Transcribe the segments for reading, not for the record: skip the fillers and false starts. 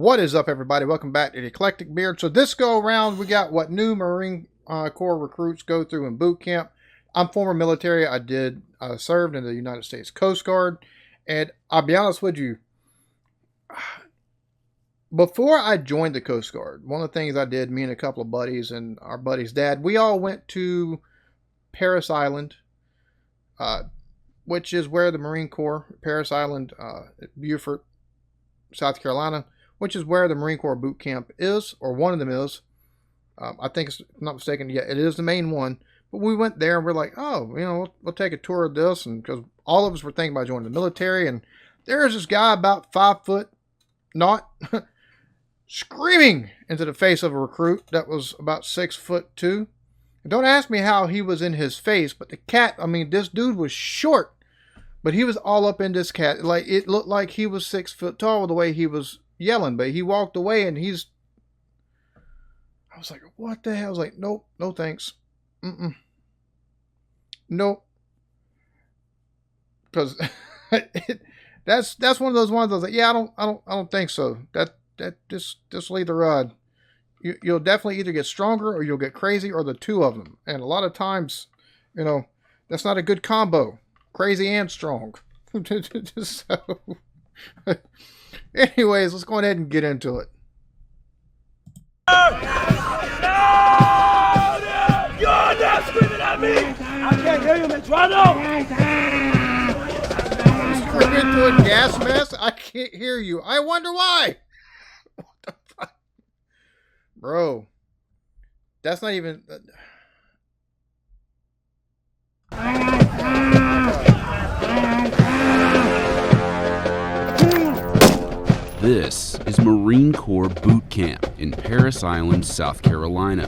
What is up, everybody? Welcome back to the Eclectic Beard. So this go around, we got what new Marine Corps recruits go through in boot camp. I'm former military. I served in the United States Coast Guard, and I'll be honest with you. Before I joined the Coast Guard, one of the things I did, me and a couple of buddies and our buddy's dad, we all went to Parris Island, which is where the Marine Corps, Parris Island, Beaufort, South Carolina, which is where the Marine Corps boot camp is, or one of them is. I think, if I'm not mistaken, yeah, it is the main one. But we went there and we're like, oh, you know, we'll take a tour of this, and because all of us were thinking about joining the military, and there's this guy about 5 foot, not screaming into the face of a recruit that was about 6'2". And don't ask me how he was in his face, but the cat, I mean, this dude was short, but he was all up in this cat. Like, it looked like he was 6 foot tall the way he was yelling, but he walked away and I was like, what the hell? I was like, nope, no thanks. Nope. Because that's one of those ones I was like, yeah, I don't think so. That just leave the rod. You'll definitely either get stronger or you'll get crazy, or the two of them. And a lot of times, you know, that's not a good combo. Crazy and strong. So, anyways, let's go ahead and get into it. You're not screaming at me! I can't hear you, Metrano! Screaming through a gas mask? I can't hear you. I wonder why. What the fuck? Bro, that's not even... This is Marine Corps Boot Camp in Parris Island, South Carolina.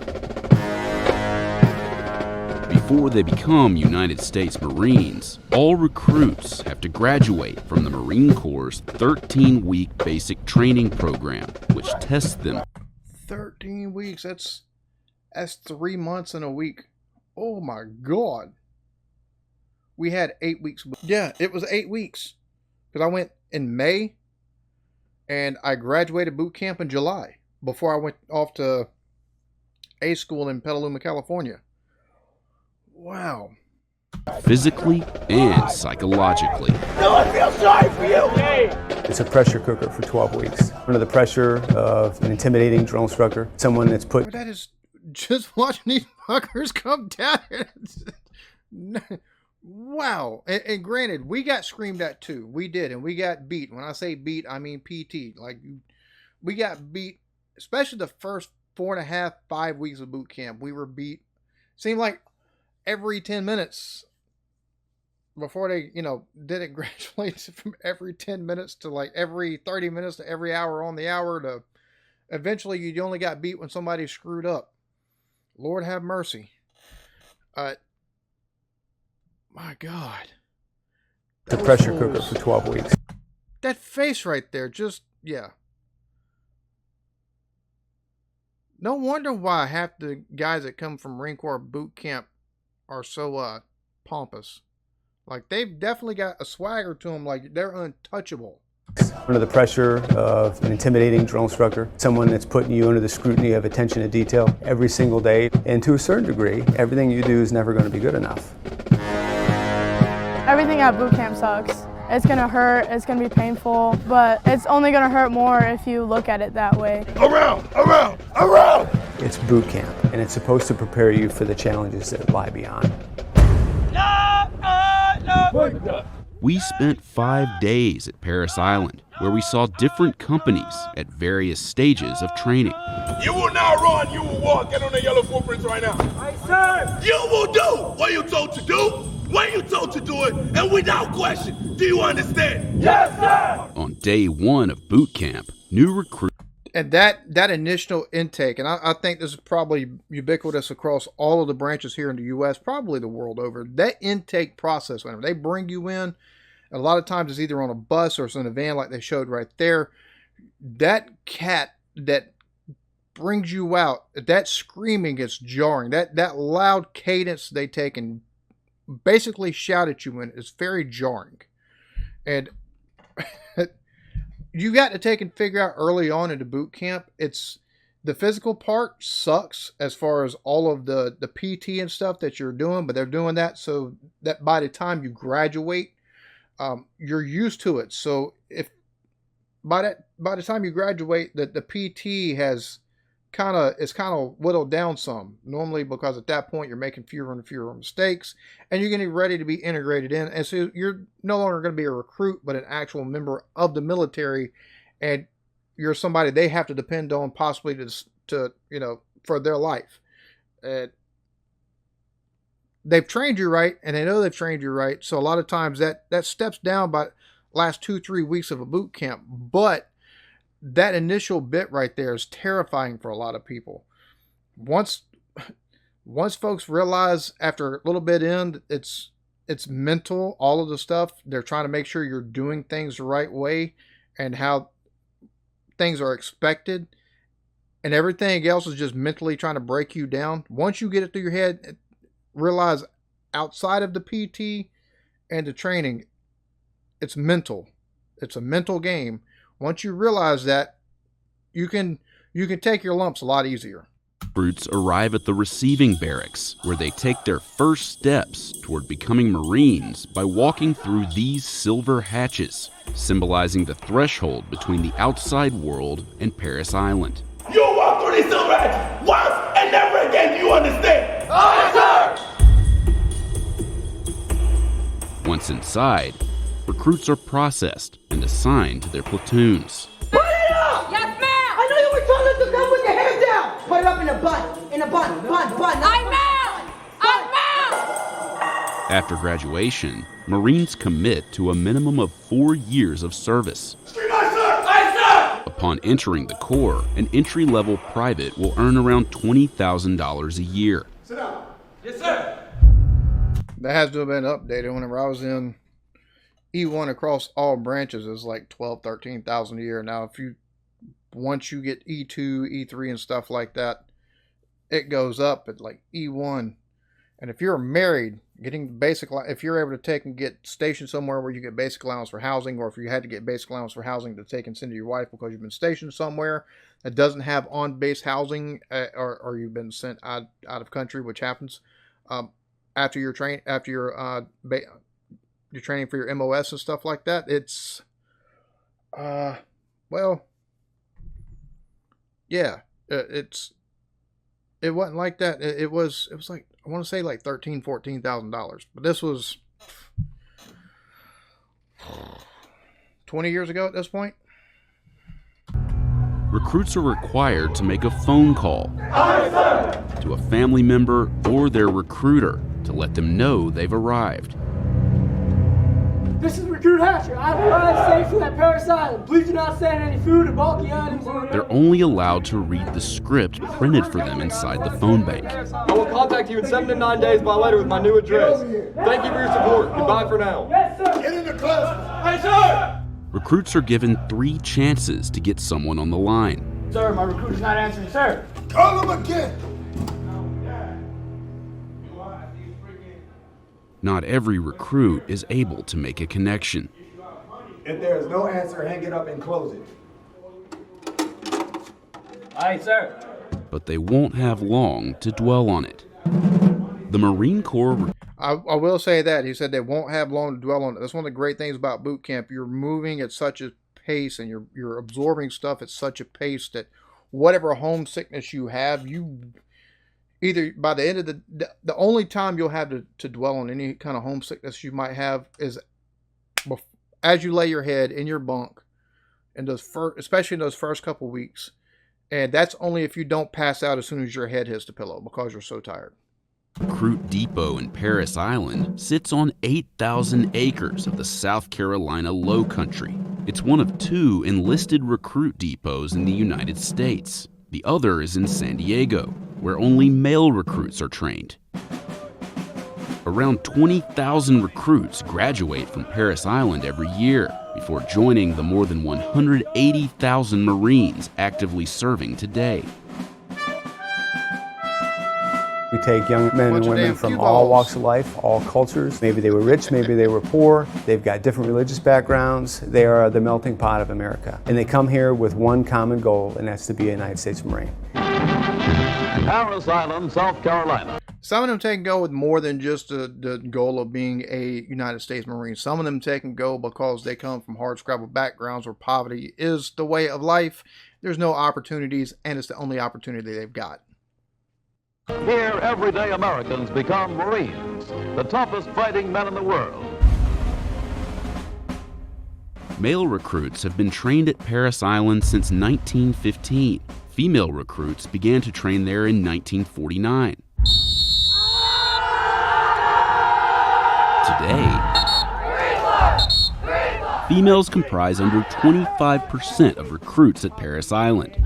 Before they become United States Marines, all recruits have to graduate from the Marine Corps' 13-week basic training program, which tests them. 13 weeks, that's 3 months and a week. Oh my God. We had 8 weeks. Yeah, it was 8 weeks. Because I went in May, and I graduated boot camp in July before I went off to A school in Petaluma, California. Wow. Physically and psychologically. No, I feel sorry for you! It's a pressure cooker for 12 weeks. Under the pressure of an intimidating drill instructor, someone that's put... That is just watching these fuckers come down here. Wow. And granted, we got screamed at too. We did, and we got beat. When I say beat, I mean PT. Like, we got beat, especially the first 4.5, 5 weeks of boot camp. We were beat. Seemed like every 10 minutes before they, you know, didn't graduate from every 10 minutes to like every 30 minutes to every hour on the hour to eventually you only got beat when somebody screwed up. Lord have mercy. My God. The pressure cooker for 12 weeks. That face right there, just, yeah. No wonder why half the guys that come from Marine Corps boot camp are so pompous. Like, they've definitely got a swagger to them, like they're untouchable. Under the pressure of an intimidating drill instructor, someone that's putting you under the scrutiny of attention to detail every single day. And to a certain degree, everything you do is never going to be good enough. Everything at boot camp sucks. It's gonna hurt, it's gonna be painful, but it's only gonna hurt more if you look at it that way. Around! It's boot camp, and it's supposed to prepare you for the challenges that lie beyond. We spent 5 days at Parris Island, where we saw different companies at various stages of training. You will not run, you will walk. Get on the yellow footprints right now. Aye, sir! You will do what you're told to do, when you're told to do it, and without question. Do you understand? Yes, sir! On day 1 of boot camp, new recruits. And that initial intake, and I think this is probably ubiquitous across all of the branches here in the U.S., probably the world over, that intake process, whenever they bring you in, a lot of times it's either on a bus or it's in a van like they showed right there, that cat that brings you out, that screaming is jarring. That loud cadence they take and basically shout at you in is very jarring. And you got to take and figure out early on into boot camp. It's the physical part sucks as far as all of the PT and stuff that you're doing, but they're doing that so that by the time you graduate, you're used to it. So if by the time you graduate, the PT is kind of whittled down some. Normally, because at that point you're making fewer and fewer mistakes, and you're getting ready to be integrated in, and so you're no longer going to be a recruit, but an actual member of the military, and you're somebody they have to depend on possibly to for their life. They've trained you right, and they know they've trained you right. So a lot of times that steps down by last 2-3 weeks of a boot camp. But that initial bit right there is terrifying for a lot of people. Once folks realize after a little bit in, it's mental, all of the stuff. They're trying to make sure you're doing things the right way and how things are expected, and everything else is just mentally trying to break you down. Once you get it through your head, realize outside of the PT and the training, it's mental. It's a mental game. Once you realize that, you can take your lumps a lot easier. Recruits arrive at the receiving barracks, where they take their first steps toward becoming Marines by walking through these silver hatches, symbolizing the threshold between the outside world and Parris Island. You walk through these silver hatches once and never again, do you understand? Aye, sir! Once inside, recruits are processed and assigned to their platoons. Put it up! Yes, ma'am! I know you were told us to come with your head down! Put it up in a bun. I'm out! After graduation, Marines commit to a minimum of 4 years of service. Upon entering the Corps, an entry-level private will earn around $20,000 a year. Sit down. Yes, sir. That has to have been updated. Whenever I was in E1 across all branches, is like $12,000-$13,000 a year. Now, once you get E2, E3, and stuff like that, it goes up at like E1. And if you're married, getting basic, if you're able to take and get stationed somewhere where you get basic allowance for housing, or if you had to get basic allowance for housing to take and send to your wife because you've been stationed somewhere that doesn't have on-base housing, or you've been sent out of country, which happens after your training for your MOS and stuff like that, it's well, yeah, it wasn't like that. It was like, I want to say like $13,000-$14,000, but this was 20 years ago at this point. Recruits are required to make a phone call to a family member or their recruiter to let them know they've arrived. This is Recruit Hatcher. I've arrived safely at Parris Island. Please do not send any food or bulky items. They're only allowed to read the script printed for them inside the phone bank. I will contact you in 7 to 9 days by letter with my new address. Thank you for your support. Goodbye for now. Yes, sir. Get in the class. Hey, sir! Recruits are given 3 chances to get someone on the line. Sir, my recruit is not answering, sir. Call him again. Not every recruit is able to make a connection. If there is no answer, hang it up and close it. Aye, sir. But they won't have long to dwell on it. The Marine Corps... I will say that. He said they won't have long to dwell on it. That's one of the great things about boot camp. You're moving at such a pace, and you're absorbing stuff at such a pace that whatever homesickness you have, you... either by the end of the only time you'll have to dwell on any kind of homesickness you might have is as you lay your head in your bunk, and especially in those first couple weeks, and that's only if you don't pass out as soon as your head hits the pillow because you're so tired. Recruit Depot in Parris Island sits on 8,000 acres of the South Carolina Low Country. It's one of 2 enlisted recruit depots in the United States. The other is in San Diego, where only male recruits are trained. Around 20,000 recruits graduate from Parris Island every year before joining the more than 180,000 Marines actively serving today. We take young men and Bunch of women damn from cue all balls. walks of life, all cultures. Maybe they were rich, maybe they were poor. They've got different religious backgrounds. They are the melting pot of America. And they come here with one common goal, and that's to be a United States Marine. Parris Island, South Carolina. Some of them take and go with more than just the goal of being a United States Marine. Some of them take and go because they come from hard-scrabble backgrounds where poverty is the way of life. There's no opportunities, and it's the only opportunity they've got. Here, everyday Americans become Marines, the toughest fighting men in the world. Male recruits have been trained at Parris Island since 1915. Female recruits began to train there in 1949. Today, females comprise under 25% of recruits at Parris Island,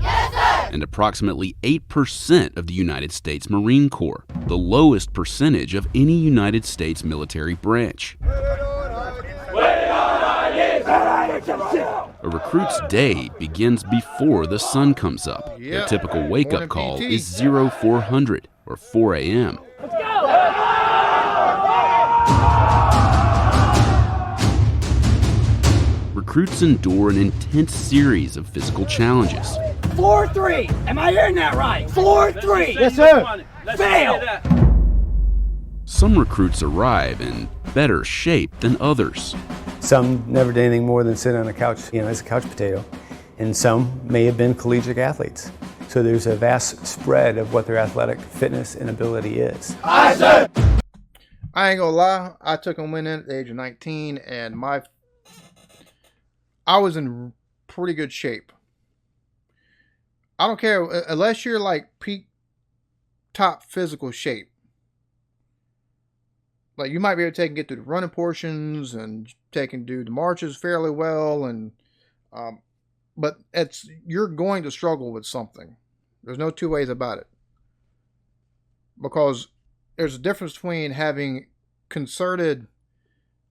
and approximately 8% of the United States Marine Corps, the lowest percentage of any United States military branch. A recruit's day begins before the sun comes up. Their typical wake-up call is 0400 or 4 a.m. Recruits endure an intense series of physical challenges. 4-3. Am I hearing that right? 4-3. Yes, sir. Fail. Some recruits arrive in better shape than others. Some never did anything more than sit on a couch, as a couch potato. And some may have been collegiate athletes. So there's a vast spread of what their athletic fitness and ability is. I ain't gonna lie, I took them in at the age of 19, and I was in pretty good shape. I don't care, unless you're like peak top physical shape. Like, you might be able to take and get through the running portions and take and do the marches fairly well, and but you're going to struggle with something. There's no two ways about it. Because there's a difference between having concerted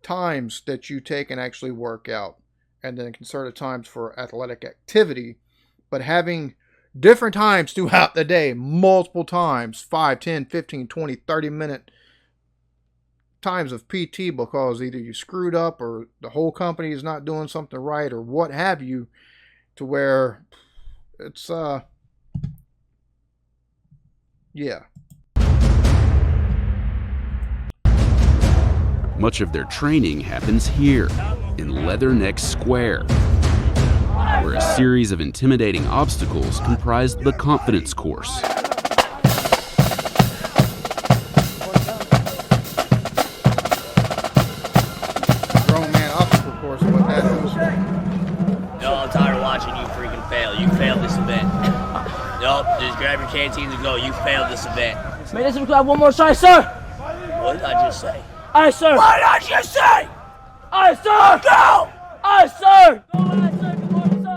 times that you take and actually work out, and then concerted times for athletic activity, but having different times throughout the day, multiple times, 5, 10, 15, 20, 30-minute times of PT because either you screwed up or the whole company is not doing something right or what have you, to where it's, yeah. Much of their training happens here, in Leatherneck Square, where a series of intimidating obstacles comprise the confidence course. Grown man obstacle course, what that is. No, I'm tired of watching you freaking fail. You failed this event. Nope, just grab your canteens and go. You failed this event. May this have one more try, sir. What did I just say? Aye, sir. What did I just say? Aye, sir. Go! Aye, sir.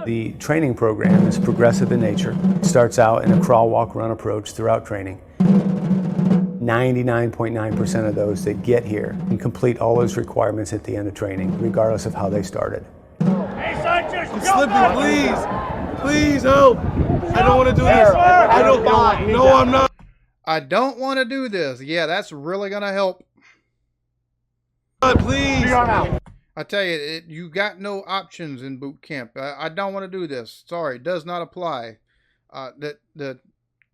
The training program is progressive in nature. It starts out in a crawl, walk, run approach throughout training. 99.9% of those that get here can complete all those requirements at the end of training, regardless of how they started. I'm slipping, please. Please help. I don't want to do this. I don't. No, I'm not. I don't want to do this. Yeah, that's really going to help. Please. I tell you, you got no options in boot camp. I don't want to do this. Sorry, it does not apply. The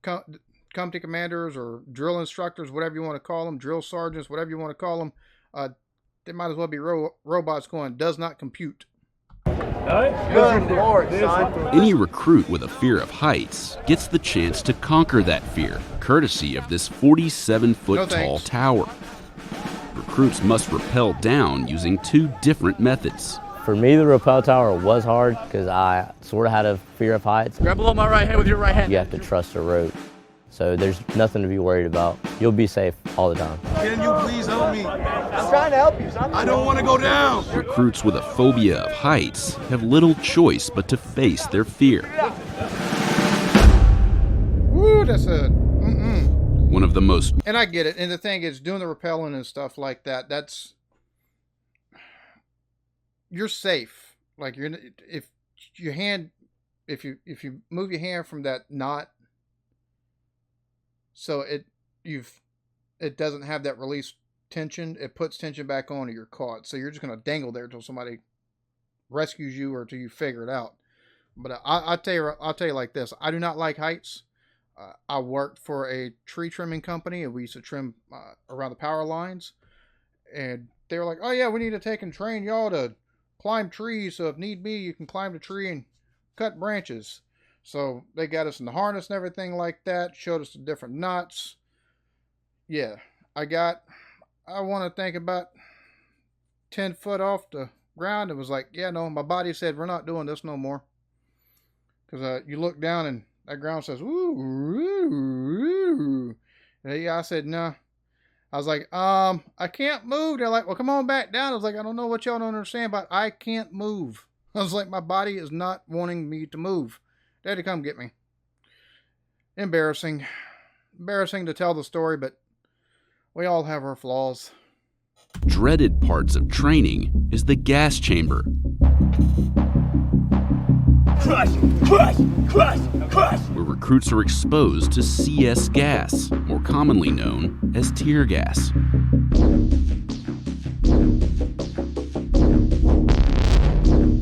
company commanders or drill instructors, whatever you want to call them, drill sergeants, whatever you want to call them, they might as well be robots going, does not compute. Good Lord, son. Any recruit with a fear of heights gets the chance to conquer that fear, courtesy of this 47-foot-tall tower. Recruits must rappel down using 2 different methods. For me, the rappel tower was hard because I sort of had a fear of heights. Grab below my right hand with your right hand. You have to trust the rope. So there's nothing to be worried about. You'll be safe all the time. Can you please help me? I'm trying to help you, son. I don't want to go down. Recruits with a phobia of heights have little choice but to face their fear. Woo, that's a One of the most... And I get it. And the thing is, doing the rappelling and stuff like that, that's... You're safe. Like, if you move your hand from that knot, so it doesn't have that release tension. It puts tension back on and you're caught. So you're just going to dangle there until somebody rescues you or till you figure it out. But I'll tell you like this. I do not like heights. I worked for a tree trimming company, and we used to trim around the power lines. And they were like, oh, yeah, we need to take and train y'all to climb trees. So if need be, you can climb the tree and cut branches. So they got us in the harness and everything like that. Showed us the different knots. Yeah, I want to think about 10 foot off the ground. It was like, yeah, no, my body said, we're not doing this no more. Because you look down and that ground says, woo, woo, woo. And yeah, I said, no. I was like, I can't move. They're like, well, come on back down. I was like, I don't know what y'all don't understand, but I can't move. I was like, my body is not wanting me to move. They had to come get me. Embarrassing. Embarrassing to tell the story, but we all have our flaws. Dreaded parts of training is the gas chamber. Crush, crush, crush, crush. Where recruits are exposed to CS gas, more commonly known as tear gas.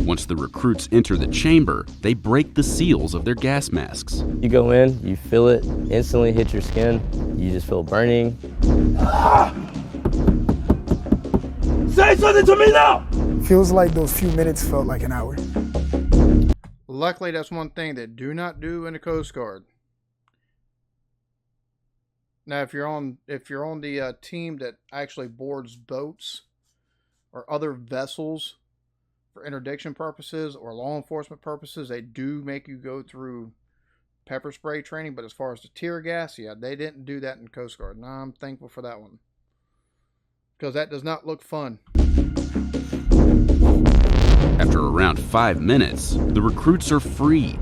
Once the recruits enter the chamber, they break the seals of their gas masks. You go in, you feel it, instantly hit your skin, you just feel burning. Say something to me now! Feels like those few minutes felt like an hour. Luckily, that's one thing they do not do in the Coast Guard. Now, if you're on the team that actually boards boats or other vessels for interdiction purposes or law enforcement purposes, they do make you go through pepper spray training. But as far as the tear gas, yeah, they didn't do that in Coast Guard. And I'm thankful for that one, because that does not look fun. After around 5 minutes, the recruits are free.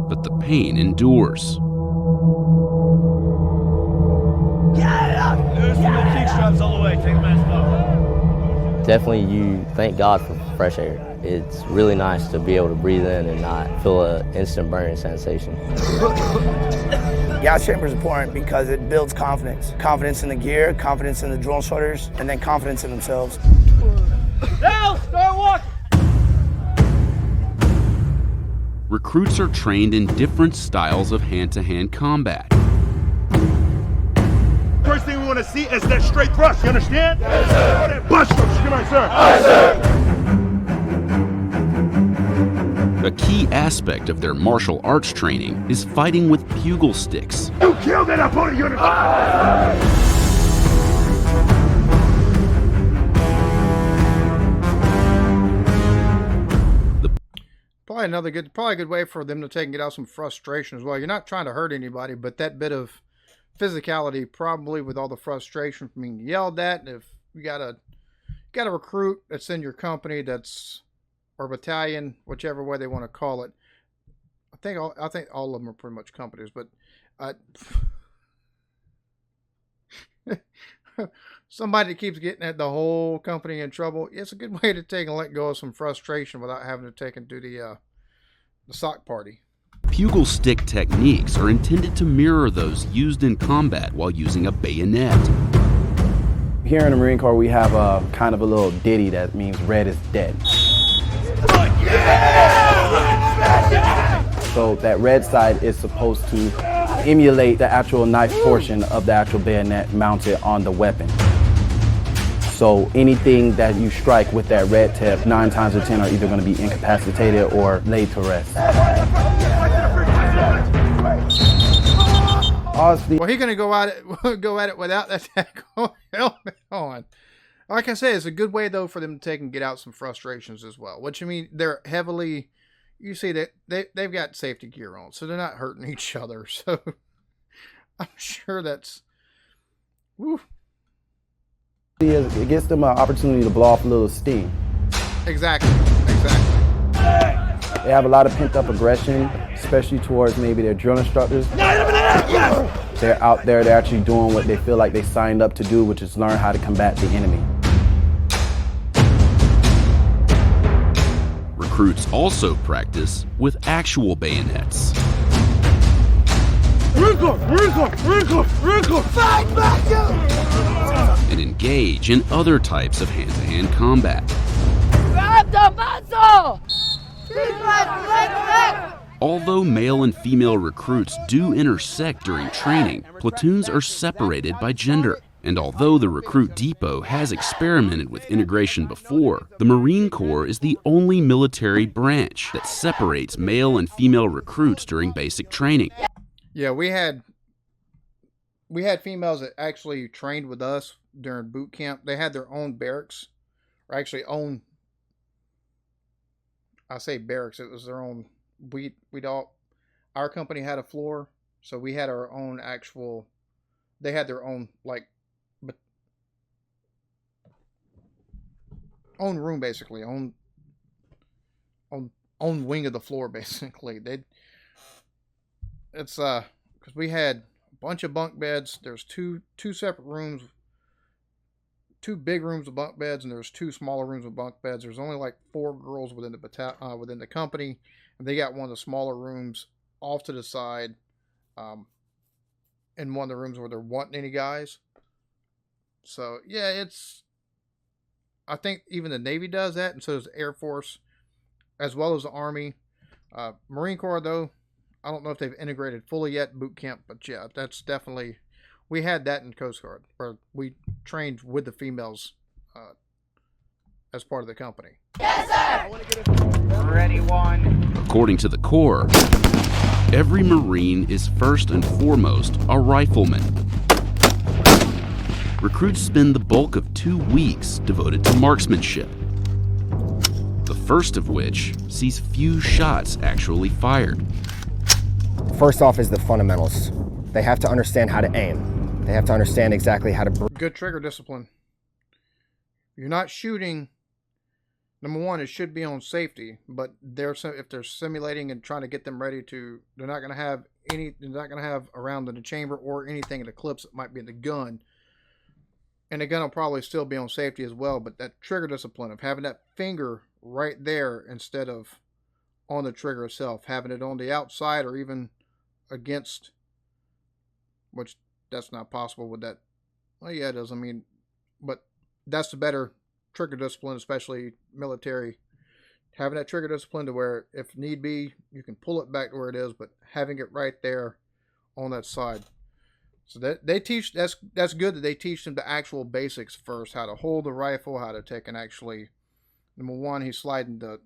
But the pain endures. Definitely, you thank God for fresh air. It's really nice to be able to breathe in and not feel an instant burning sensation. Gas chamber is important because it builds confidence. Confidence in the gear, confidence in the drill instructors, and then confidence in themselves. Now, start walking! Recruits are trained in different styles of hand-to-hand combat. First thing we want to see is that straight thrust, you understand? Yes, sir. That bust thrust, come on, sir. Aye, sir. A key aspect of their martial arts training is fighting with bugle sticks. You killed that opponent, you understand? Probably a good way for them to take and get out some frustration as well. You're not trying to hurt anybody, but that bit of physicality, probably with all the frustration from being yelled at. If you got a recruit that's in your company or battalion, whichever way they want to call it. I think all of them are pretty much companies, but somebody that keeps getting the whole company in trouble, it's a good way to take and let go of some frustration without having to take and do the sock party. Bugle stick techniques are intended to mirror those used in combat while using a bayonet. Here in the Marine Corps, we have a kind of a little ditty that means red is dead. So that red side is supposed to emulate the actual knife portion of the actual bayonet mounted on the weapon. So anything that you strike with that red tip, 9 times out of 10 are either going to be incapacitated or laid to rest. Honestly, well, he's going to go at it without that helmet on. Like I said, it's a good way though for them to take and get out some frustrations as well. Which, I mean, they're heavily, you see that they've got safety gear on, so they're not hurting each other. So I'm sure that's, woo. It gives them an opportunity to blow off a little steam. Exactly. They have a lot of pent-up aggression, especially towards maybe their drill instructors. They're out there, they're actually doing what they feel like they signed up to do, which is learn how to combat the enemy. Recruits also practice with actual bayonets. Fight back, you! and engage in other types of hand-to-hand combat. Grab the muzzle! Although male and female recruits do intersect during training, platoons are separated by gender. And although the recruit depot has experimented with integration before, the Marine Corps is the only military branch that separates male and female recruits during basic training. Yeah, we had females that actually trained with us during boot camp. They had their own barracks, or actually own. I say barracks. It was their own. Our company had a floor, so we had our own actual. They had their own own room, basically, own wing of the floor, basically. It's because we had a bunch of bunk beds. There's two separate rooms, 2 big rooms with bunk beds, and there's 2 smaller rooms with bunk beds. There's only like 4 girls within the company, and they got one of the smaller rooms off to the side, in one of the rooms where there wasn't any guys. So yeah, I think even the Navy does that, and so does the Air Force, as well as the Army. Marine Corps, though, I don't know if they've integrated fully yet boot camp, but yeah, that's definitely, we had that in Coast Guard, where we trained with the females as part of the company. Yes, sir! Ready, one. According to the Corps, every Marine is first and foremost a rifleman. Recruits spend the bulk of 2 weeks devoted to marksmanship, the first of which sees few shots actually fired. First off is the fundamentals. They have to understand how to aim. They have to understand exactly how to... Good trigger discipline. You're not shooting. Number one, it should be on safety, but if they're simulating and trying to get them ready to, they're not going to have a round in the chamber or anything in the clips that might be in the gun. And the gun will probably still be on safety as well, but that trigger discipline of having that finger right there instead of on the trigger itself, having it on the outside or even against, which that's not possible with that. Well, yeah, it is. I mean, but that's the better trigger discipline, especially military. Having that trigger discipline to where, if need be, you can pull it back to where it is, but having it right there on that side. So that they teach, that's good that they teach them the actual basics first, how to hold the rifle, how to take and actually, number one, he's sliding the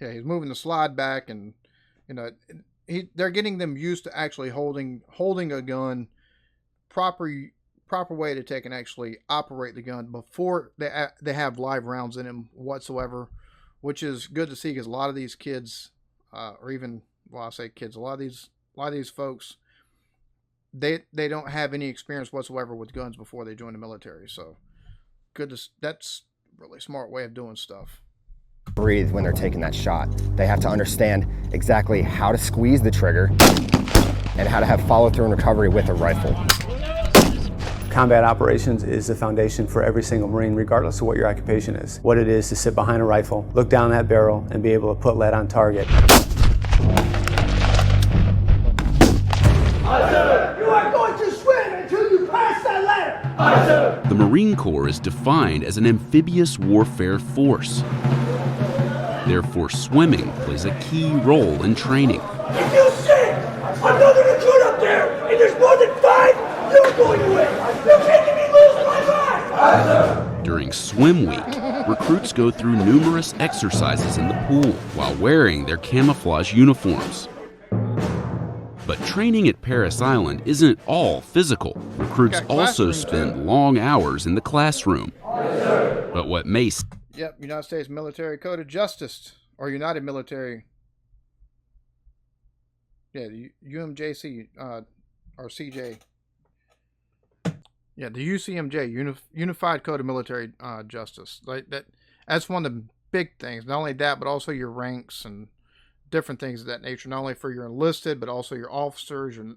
yeah, he's moving the slide back, and they're getting them used to actually holding a gun, proper way to take and actually operate the gun before they have live rounds in them whatsoever, which is good to see, because a lot of these kids, or even, well, I say kids, a lot of these folks, they don't have any experience whatsoever with guns before they join the military. So that's a really smart way of doing stuff. Breathe when they're taking that shot. They have to understand exactly how to squeeze the trigger and how to have follow-through and recovery with a rifle. Combat operations is the foundation for every single Marine, regardless of what your occupation is. What it is to sit behind a rifle, look down that barrel, and be able to put lead on target. You are going to swim until you pass that ladder! The Marine Corps is defined as an amphibious warfare force. Therefore, swimming plays a key role in training. If you see another recruit up there and there's more than 5, you're going to win! You're making me lose my mind! During swim week, recruits go through numerous exercises in the pool while wearing their camouflage uniforms. But training at Parris Island isn't all physical. Recruits also spend long hours in the classroom. But what may... Yep, United States Military Code of Justice, or United Military. Yeah, the UMJC, or CJ. Yeah, the UCMJ, Unified Code of Military Justice. That's one of the big things. Not only that, but also your ranks and different things of that nature, not only for your enlisted, but also your officers, your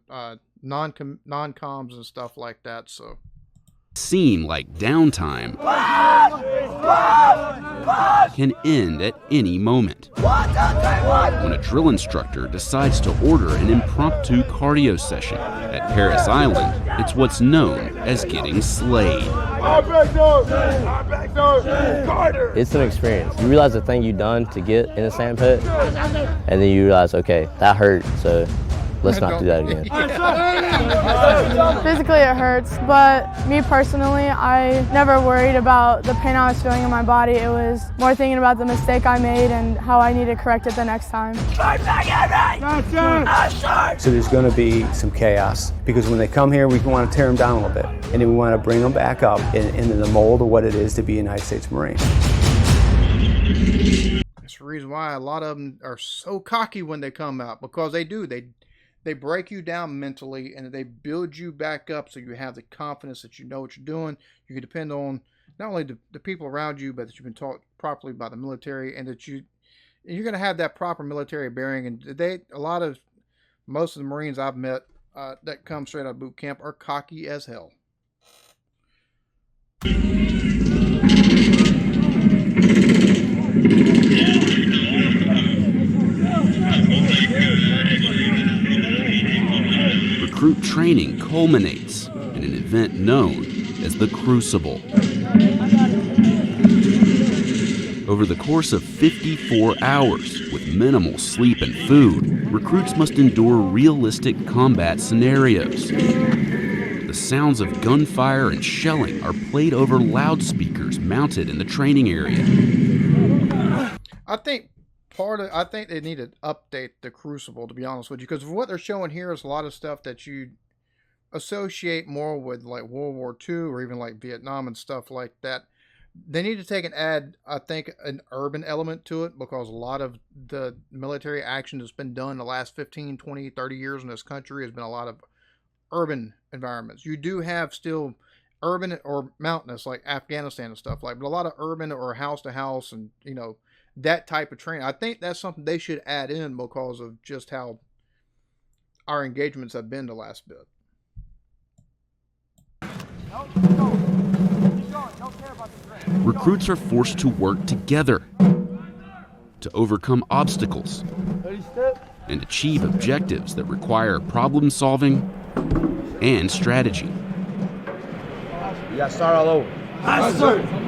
non-coms and stuff like that. So Seem like downtime can end at any moment. When a drill instructor decides to order an impromptu cardio session at Paris Island, it's what's known as getting slayed. It's an experience. You realize the thing you've done to get in a sand pit, and then you realize, okay, that hurt, so let's not do that again. Physically it hurts, but me personally, I never worried about the pain I was feeling in my body. It was more thinking about the mistake I made and how I need to correct it the next time. So there's going to be some chaos, because when they come here, we want to tear them down a little bit, and then we want to bring them back up into the mold of what it is to be a United States Marine. That's the reason why a lot of them are so cocky when they come out, because they do. They break you down mentally, and they build you back up so you have the confidence that you know what you're doing. You can depend on not only the people around you, but that you've been taught properly by the military, and that you're going to have that proper military bearing. And most of the Marines I've met that come straight out of boot camp are cocky as hell. Recruit training culminates in an event known as the Crucible. Over the course of 54 hours, with minimal sleep and food, recruits must endure realistic combat scenarios. The sounds of gunfire and shelling are played over loudspeakers mounted in the training area. I think they need to update the Crucible, to be honest with you, because what they're showing here is a lot of stuff that you associate more with like World War II or even like Vietnam and stuff like that. They need to take and add, I think, an urban element to it, because a lot of the military action that's been done the last 15, 20, 30 years in this country has been a lot of urban environments. You do have still urban or mountainous like Afghanistan and stuff like, but a lot of urban or house to house and, that type of training. I think that's something they should add in because of just how our engagements have been the last bit. Recruits are forced to work together to overcome obstacles and achieve objectives that require problem solving and strategy. You gotta start all over. Yes, sir.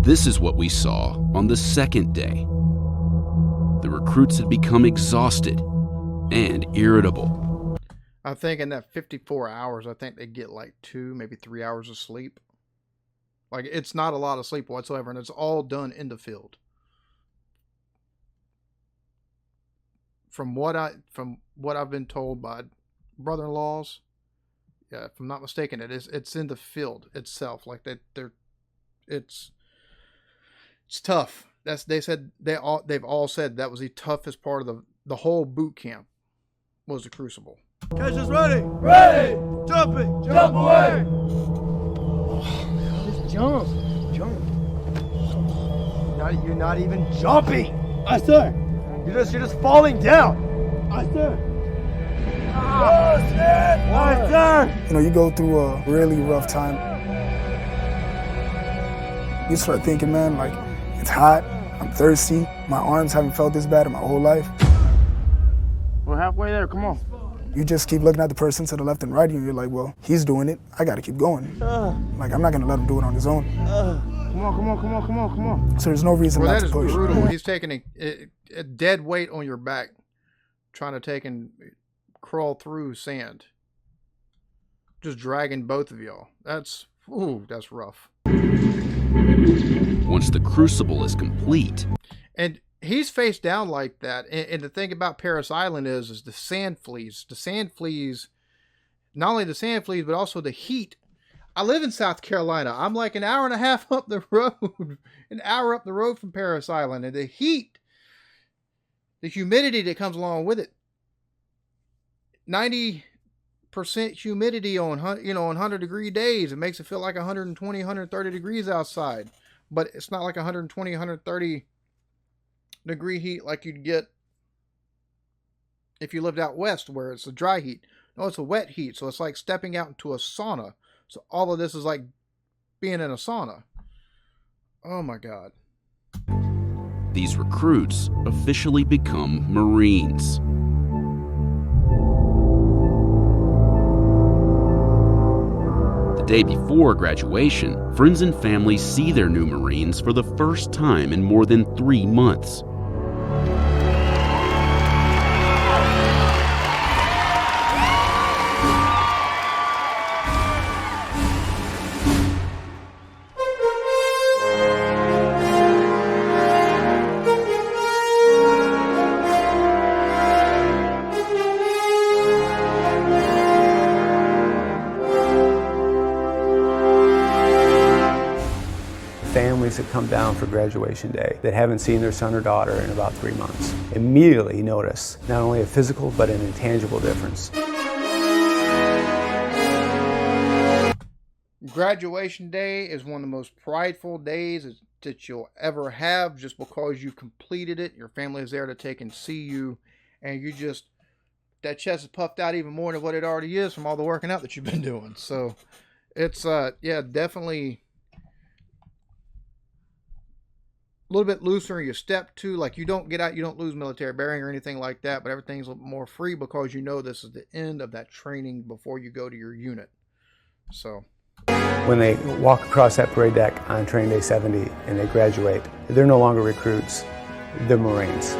This is what we saw on the second day. The recruits had become exhausted and irritable. I think in that 54 hours, I think they get like 2, maybe 3 hours of sleep. Like, it's not a lot of sleep whatsoever, and it's all done in the field. From what I've been told by brother-in-laws, yeah, if I'm not mistaken, it's in the field itself. Like it's tough. They've all said that was the toughest part of the whole boot camp was the Crucible. Catch us ready. Ready. Jumping. Jump away. Just jump. You're not even jumping. Aye, sir. You're just falling down. Aye, sir. Aye, sir. You go through a really rough time. You start thinking, man, like, it's hot, I'm thirsty, my arms haven't felt this bad in my whole life. We're halfway there, come on. You just keep looking at the person to the left and right of you, you're like, well, he's doing it, I gotta keep going. Like, I'm not gonna let him do it on his own. Come on. So there's no reason not to push. That is brutal. He's taking a dead weight on your back, trying to take and crawl through sand. Just dragging both of y'all. That's rough. Once the Crucible is complete. And he's face down like that. And the thing about Paris Island is the sand fleas. The sand fleas, not only the sand fleas, but also the heat. I live in South Carolina. I'm like an hour and a half up the road. An hour up the road from Paris Island. And the heat, the humidity that comes along with it. 90 percent humidity on, on 100-degree days. It makes it feel like 120, 130 degrees outside, but it's not like 120, 130 degree heat like you'd get if you lived out west where it's a dry heat. No, it's a wet heat, so it's like stepping out into a sauna. So all of this is like being in a sauna. Oh my God. These recruits officially become Marines. The day before graduation, friends and family see their new Marines for the first time in more than 3 months. Families that come down for graduation day that haven't seen their son or daughter in about 3 months immediately notice not only a physical but an intangible difference. Graduation day is one of the most prideful days that you'll ever have, just because you completed it. Your family is there to take and see you, and you just, that chest is puffed out even more than what it already is from all the working out that you've been doing. So it's yeah, definitely a little bit looser in your step too. Like, you don't get out, you don't lose military bearing or anything like that, but everything's a little more free because you know this is the end of that training before you go to your unit. So when they walk across that parade deck on training day 70 and they graduate, they're no longer recruits, they're Marines.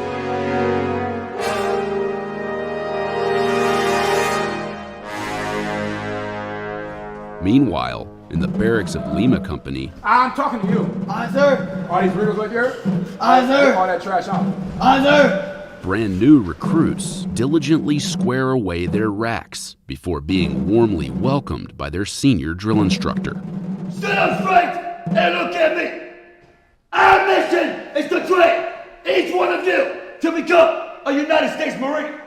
Meanwhile, in the barracks of Lima Company, I'm talking to you. Aye, sir. All these riddles right there? Aye, sir. All that trash out. Aye, sir. brand new recruits diligently square away their racks before being warmly welcomed by their senior drill instructor. Sit up straight and look at me. Our mission is to train each one of you to become a United States Marine.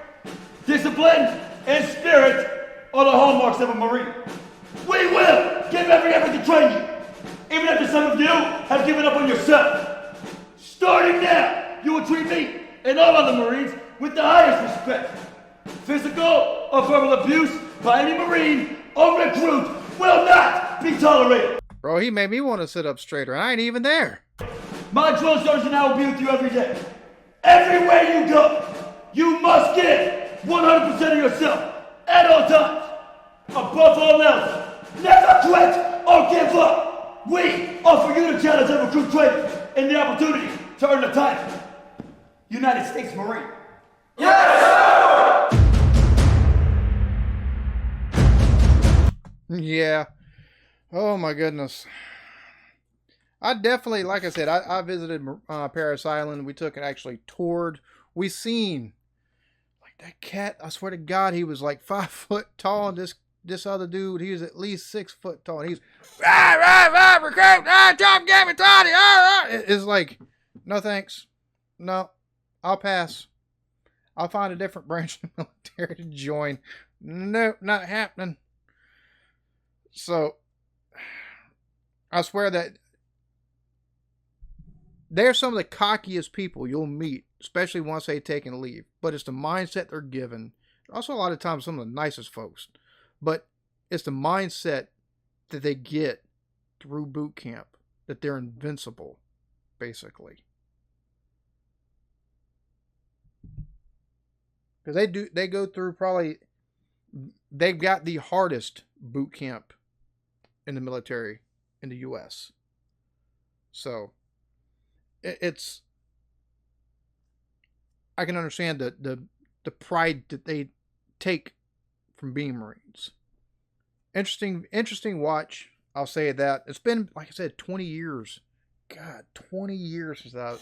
Discipline and spirit are the hallmarks of a Marine. We will give every effort to train you, even after some of you have given up on yourself. Starting now, you will treat me and all other Marines with the highest respect. Physical or verbal abuse by any Marine or recruit will not be tolerated. Bro, he made me want to sit up straighter. I ain't even there. My drill instructors and I will be with you every day. Everywhere you go, you must give 100% of yourself at all times. Above all else, never quit or give up. We offer you the challenge of recruit training and the opportunity to earn the title United States Marine. Yes, sir! Yeah. Oh my goodness. I definitely, like I said, I visited Paris Island. We took and actually toured. We seen, like, that cat, I swear to God, he was like 5 foot tall. And this other dude, he was at least 6 foot tall. And he's, recruit, John Gavin Toddy. It's like, no thanks. No, I'll pass. I'll find a different branch of the military to join. No, not happening. So, I swear that they're some of the cockiest people you'll meet, especially once they take and leave. But it's the mindset they're given. Also, a lot of times, some of the nicest folks. But it's the mindset that they get through boot camp, that they're invincible, basically. Because they go through probably, they've got the hardest boot camp in the military in the U.S. So, it's, I can understand the pride that they take from being Marines. Interesting watch. I'll say that. It's been, like I said, 20 years. God, 20 years since I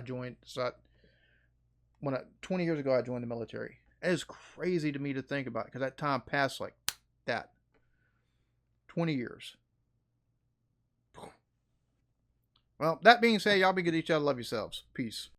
joined. 20 years ago I joined the military. It is crazy to me to think about, because that time passed like that. 20 years. Well, that being said, y'all be good to each other. Love yourselves. Peace.